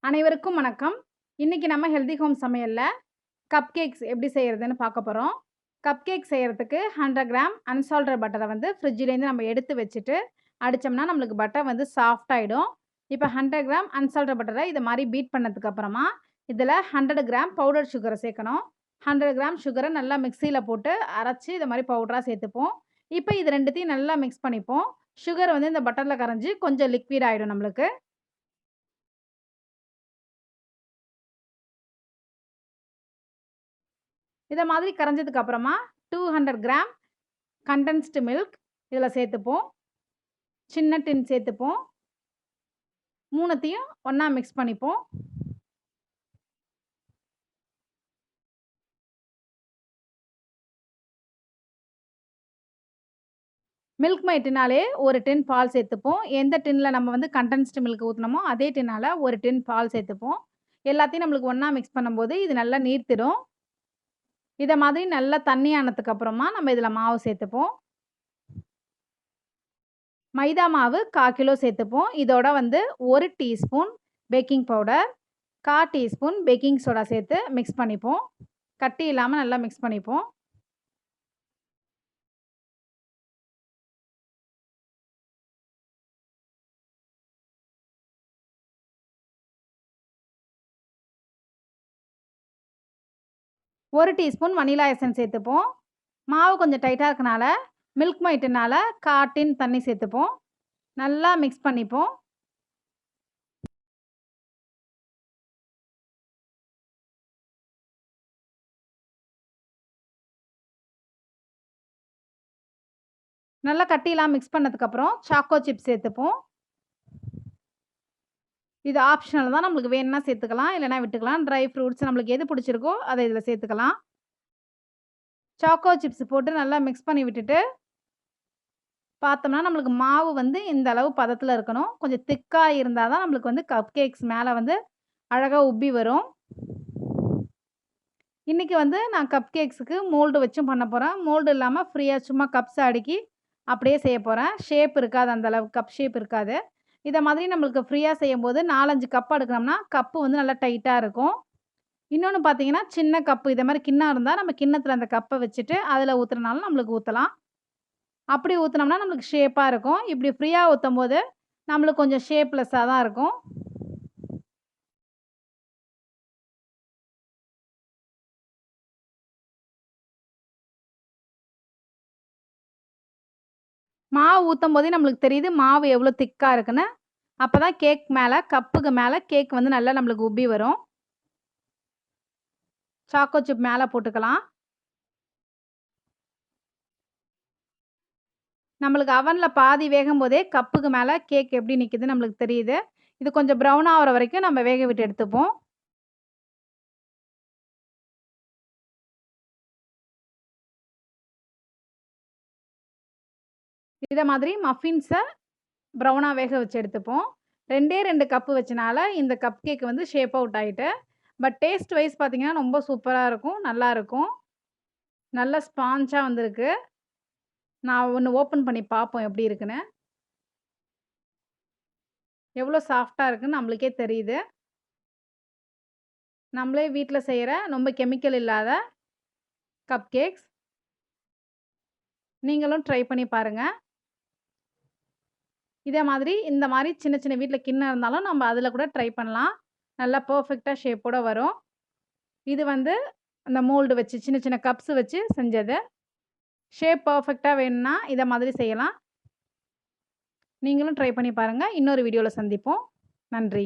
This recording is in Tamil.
அனைவருக்கும் வணக்கம். இன்னைக்கு நம்ம ஹெல்தி ஹோம் சமையல்ல கப்கேக்ஸ் எப்படி செய்யறதுன்னு பார்க்க போறோம். கப்கேக் செய்யறதுக்கு 100 கிராம் அன்சால்டட் பட்டரை வந்து ஃப்ரிட்ஜிலேருந்து நம்ம எடுத்து வச்சுட்டு அடிச்சோம்னா நம்மளுக்கு பட்டர் வந்து சாஃப்ட் ஆயிடும். இப்போ 100 கிராம் அன்சால்டட் பட்டரை இதை மாதிரி பீட் பண்ணதுக்கு அப்புறமா இதில் 100 கிராம் பவுடர் சுகரை சேர்க்கணும். 100 கிராம் சுகரை நல்லா மிக்சியில் போட்டு அரைச்சி இதை மாதிரி பவுடராக சேர்த்துப்போம். இப்போ இது ரெண்டுத்தையும் நல்லா மிக்ஸ் பண்ணிப்போம். சுகர் வந்து இந்த பட்டரில் கரைஞ்சி கொஞ்சம் லிக்விட் ஆகிடும் நம்மளுக்கு. இதை மாதிரி கரைஞ்சதுக்கு அப்புறமா 200 கிராம் கண்டென்ஸ்டு மில்க் இதில் சேர்த்துப்போம். சின்ன டின் சேர்த்துப்போம். மூணுத்தையும் ஒன்றா மிக்ஸ் பண்ணிப்போம். மில்க் மைட்டினாலே ஒரு டின் பால் சேர்த்துப்போம். எந்த டின்னில் நம்ம வந்து கண்டென்ஸ்டு மில்க் ஊற்றினோமோ அதே டின்னால் ஒரு டின் பால் சேர்த்துப்போம். எல்லாத்தையும் நம்மளுக்கு ஒன்றா மிக்ஸ் பண்ணும்போது இது நல்லா நீர்த்திடும். இதை மாதிரி நல்லா தண்ணி ஆனதுக்கு அப்புறமா நம்ம இதில் மாவு சேர்த்துப்போம். மைதா மாவு 1/4 கிலோ சேர்த்துப்போம். இதோட வந்து 1 teaspoon baking powder, 1/4 teaspoon baking soda சேர்த்து மிக்ஸ் பண்ணிப்போம். கட்டி இல்லாமல் நல்லா மிக்ஸ் பண்ணிப்போம். ஒரு டீஸ்பூன் வனிலா எசன்ஸ் சேர்த்துப்போம். மாவு கொஞ்சம் டைட்டாக இருக்கனால மில்க் மைட்டுனால 1/4 டின் தண்ணி சேர்த்துப்போம். நல்லா மிக்ஸ் பண்ணிப்போம். நல்லா கட்டிலாம் மிக்ஸ் பண்ணதுக்கப்புறம் சாக்கோ சிப்ஸ் சேர்த்துப்போம். இது ஆப்ஷனல் தான். நம்மளுக்கு வேணும்னா சேர்த்துக்கலாம், இல்லைனா விட்டுக்கலாம். ட்ரை ஃப்ரூட்ஸ் நம்மளுக்கு எது பிடிச்சிருக்கோ அதை இதில் சேர்த்துக்கலாம். சாக்கோ சிப்ஸ் போட்டு நல்லா மிக்ஸ் பண்ணி விட்டுட்டு பார்த்தோம்னா நம்மளுக்கு மாவு வந்து இந்த அளவு பதத்தில் இருக்கணும். கொஞ்சம் திக்காக இருந்தால் தான் நம்மளுக்கு வந்து கப் கேக்ஸ் மேலே வந்து அழகாக உப்பி வரும். இன்றைக்கி வந்து நான் கப் கேக்ஸுக்கு மோல்டு வச்சும் பண்ண போகிறேன். மோல்டு இல்லாமல் ஃப்ரீயாக சும்மா கப்ஸ் அடுக்கி அப்படியே செய்ய போகிறேன். ஷேப் இருக்காது, அந்த அளவுக்கு கப் ஷேப் இருக்காது. இதை மாதிரி நம்மளுக்கு ஃப்ரீயாக செய்யும்போது 4-5 கப் எடுக்கணும்னா கப்பு வந்து நல்லா டைட்டாக இருக்கும். இன்னொன்று பார்த்தீங்கன்னா சின்ன கப்பு இதை மாதிரி கிண்ணம் இருந்தால் நம்ம கிண்ணத்தில் அந்த கப்பை வச்சுட்டு அதில் ஊற்றுறனாலும் நம்மளுக்கு ஊற்றலாம். அப்படி ஊற்றினோம்னா நம்மளுக்கு ஷேப்பாக இருக்கும். இப்படி ஃப்ரீயாக ஊற்றும் போது நம்மளுக்கு கொஞ்சம் ஷேப்லெஸ்ஸாக தான் இருக்கும். மாவு ஊற்றும் போதே நம்மளுக்கு தெரியுது மாவு எவ்வளோ திக்காக இருக்குன்னு. அப்போ தான் கேக் மேலே கப்புக்கு மேலே கேக் வந்து நல்லா நம்மளுக்கு உப்பி வரும். சாக்கோ சிப் மேலே போட்டுக்கலாம். நம்மளுக்கு அவனில் பாதி வேகும் போதே கப்புக்கு மேலே கேக் எப்படி நிற்கிது நம்மளுக்கு தெரியுது. இது கொஞ்சம் ப்ரௌன் ஆகிற வரைக்கும் நம்ம வேக விட்டு எடுத்துப்போம். இதை மாதிரி மஃபின்ஸை ப்ரௌனாக வேக வச்சு எடுத்துப்போம். 2 கப்பு வச்சனால இந்த கப் கேக் வந்து ஷேப் அவுட் ஆகிட்டு. பட் டேஸ்ட் வைஸ் பார்த்தீங்கன்னா ரொம்ப சூப்பராக இருக்கும், நல்லாயிருக்கும். நல்லா ஸ்பான்ச்சாக வந்திருக்கு. நான் ஒன்று ஓப்பன் பண்ணி பார்ப்போம் எப்படி இருக்குன்னு. எவ்வளோ சாஃப்டாக இருக்குன்னு நம்மளுக்கே தெரியுது. நம்மளே வீட்டில் செய்கிற ரொம்ப கெமிக்கல் இல்லாத கப் கேக்ஸ். நீங்களும் ட்ரை பண்ணி பாருங்கள். இதே மாதிரி இந்த மாதிரி சின்ன சின்ன வீட்டில் கிண்ணம் இருந்தாலும் நம்ம அதில் கூட ட்ரை பண்ணலாம். நல்லா பர்ஃபெக்டாக ஷேப்போடு வரும். இது வந்து அந்த மோல்டு வச்சு சின்ன சின்ன கப்ஸ் வச்சு செஞ்சது. ஷேப் பர்ஃபெக்டாக வேணும்னா இதை மாதிரி செய்யலாம். நீங்களும் ட்ரை பண்ணி பாருங்கள். இன்னொரு வீடியோவில் சந்திப்போம். நன்றி.